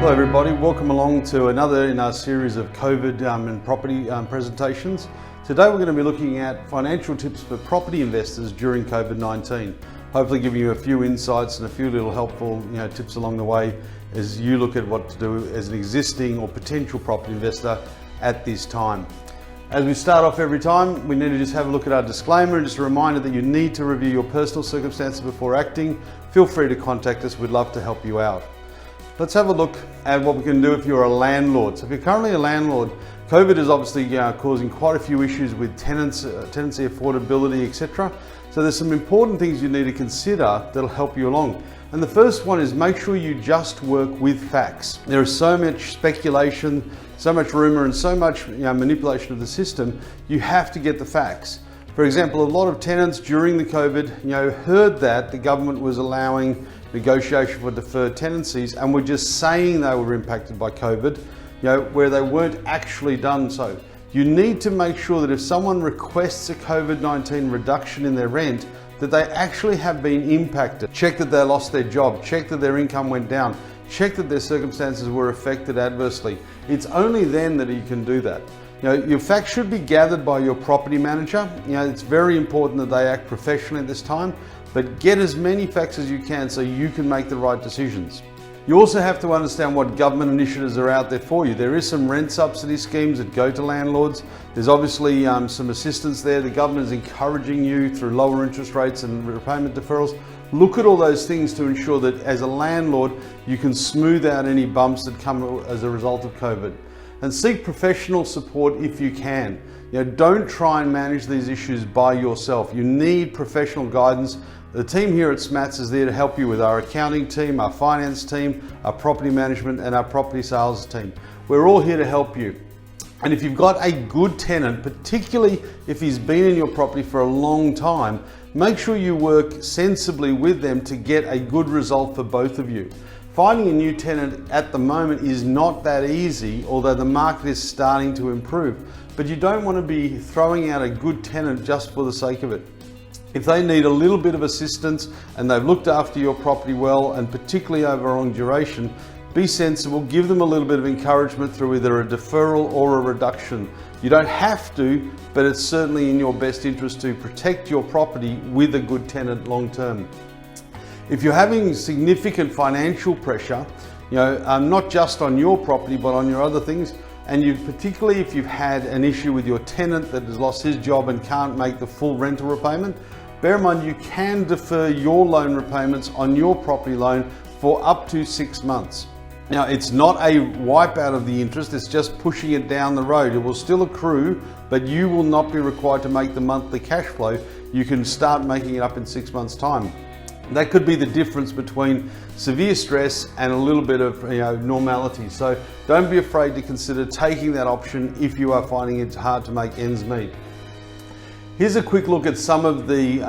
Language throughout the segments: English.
Hello everybody, welcome along to another in our series of COVID and property presentations. Today we're going to be looking at financial tips for property investors during COVID-19. Hopefully giving you a few insights and a few little helpful tips along the way as you look at what to do as an existing or potential property investor at this time. As we start off every time, we need to just have a look at our disclaimer and just a reminder that you need to review your personal circumstances before acting. Feel free to contact us, we'd love to help you out. Let's have a look at what we can do if you're a landlord. So if you're currently a landlord, COVID is obviously causing quite a few issues with tenancy affordability, etc. So there's some important things you need to consider that'll help you along. And the first one is make sure you just work with facts. There is so much speculation, so much rumor and so much manipulation of the system, you have to get the facts. For example, a lot of tenants during the COVID heard that the government was allowing negotiation for deferred tenancies and were just saying they were impacted by COVID, where they weren't actually done so. You need to make sure that if someone requests a COVID-19 reduction in their rent, that they actually have been impacted. Check that they lost their job, check that their income went down, check that their circumstances were affected adversely. It's only then that you can do that. Your facts should be gathered by your property manager. It's very important that they act professionally at this time, but get as many facts as you can so you can make the right decisions. You also have to understand what government initiatives are out there for you. There is some rent subsidy schemes that go to landlords. There's obviously some assistance there. The government is encouraging you through lower interest rates and repayment deferrals. Look at all those things to ensure that as a landlord, you can smooth out any bumps that come as a result of COVID. And seek professional support if you can. Don't try and manage these issues by yourself. You need professional guidance. The team here at SMATS is there to help you with our accounting team, our finance team, our property management and our property sales team. We're all here to help you. And if you've got a good tenant, particularly if he's been in your property for a long time, make sure you work sensibly with them to get a good result for both of you. Finding a new tenant at the moment is not that easy, although the market is starting to improve. But you don't want to be throwing out a good tenant just for the sake of it. If they need a little bit of assistance and they've looked after your property well, and particularly over a long duration, be sensible, give them a little bit of encouragement through either a deferral or a reduction. You don't have to, but it's certainly in your best interest to protect your property with a good tenant long term. If you're having significant financial pressure, not just on your property but on your other things, and particularly if you've had an issue with your tenant that has lost his job and can't make the full rental repayment, bear in mind you can defer your loan repayments on your property loan for up to 6 months. Now, it's not a wipeout of the interest, it's just pushing it down the road. It will still accrue, but you will not be required to make the monthly cash flow. You can start making it up in 6 months' time. That could be the difference between severe stress and a little bit of normality. So don't be afraid to consider taking that option if you are finding it hard to make ends meet. Here's a quick look at some of the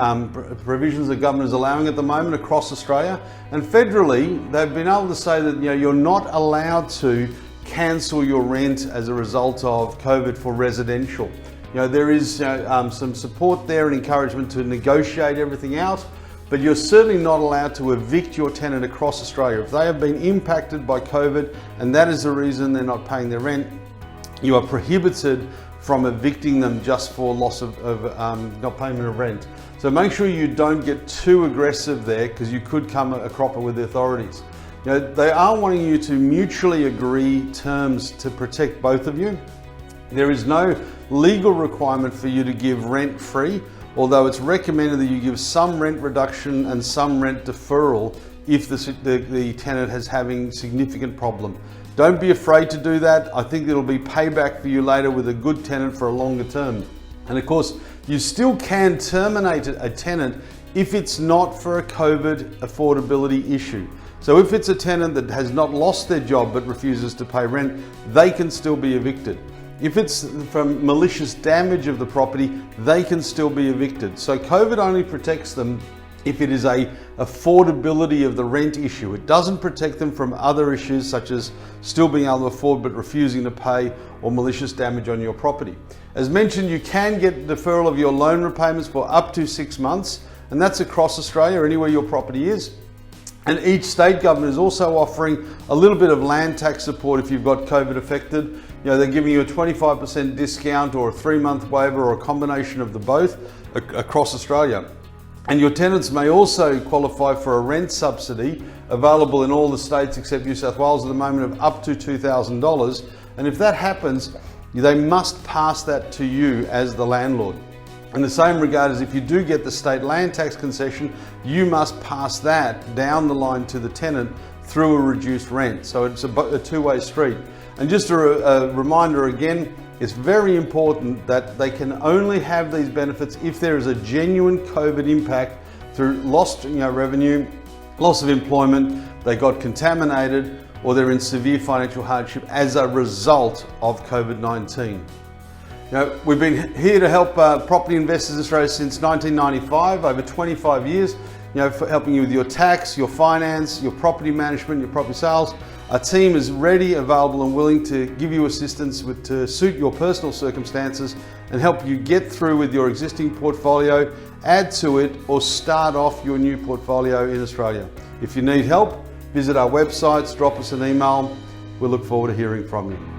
provisions the government is allowing at the moment across Australia. And federally, they've been able to say that you're not allowed to cancel your rent as a result of COVID for residential. There is some support there and encouragement to negotiate everything out, but you're certainly not allowed to evict your tenant across Australia. If they have been impacted by COVID and that is the reason they're not paying their rent, you are prohibited from evicting them just for loss of not payment of rent. So make sure you don't get too aggressive there because you could come a cropper with the authorities. They are wanting you to mutually agree terms to protect both of you. There is no legal requirement for you to give rent free, although it's recommended that you give some rent reduction and some rent deferral if the tenant is having significant problem. Don't be afraid to do that. I think it'll be payback for you later with a good tenant for a longer term. And of course, you still can terminate a tenant if it's not for a COVID affordability issue. So if it's a tenant that has not lost their job but refuses to pay rent, they can still be evicted. If it's from malicious damage of the property, they can still be evicted. So COVID only protects them if it is a affordability of the rent issue. It doesn't protect them from other issues such as still being able to afford but refusing to pay or malicious damage on your property. As mentioned, you can get deferral of your loan repayments for up to 6 months, and that's across Australia, anywhere your property is. And each state government is also offering a little bit of land tax support if you've got COVID affected. You know, they're giving you a 25% discount or a 3-month waiver or a combination of the both across Australia. And your tenants may also qualify for a rent subsidy available in all the states except New South Wales at the moment of up to $2,000. And if that happens, they must pass that to you as the landlord. In the same regard as if you do get the state land tax concession, you must pass that down the line to the tenant through a reduced rent. So it's a two-way street. And just a reminder again, it's very important that they can only have these benefits if there is a genuine COVID impact through lost revenue, loss of employment, they got contaminated, or they're in severe financial hardship as a result of COVID-19. We've been here to help property investors in Australia since 1995, over 25 years, for helping you with your tax, your finance, your property management, your property sales. Our team is ready, available and willing to give you assistance to suit your personal circumstances and help you get through with your existing portfolio, add to it, or start off your new portfolio in Australia. If you need help, visit our websites, drop us an email. We'll look forward to hearing from you.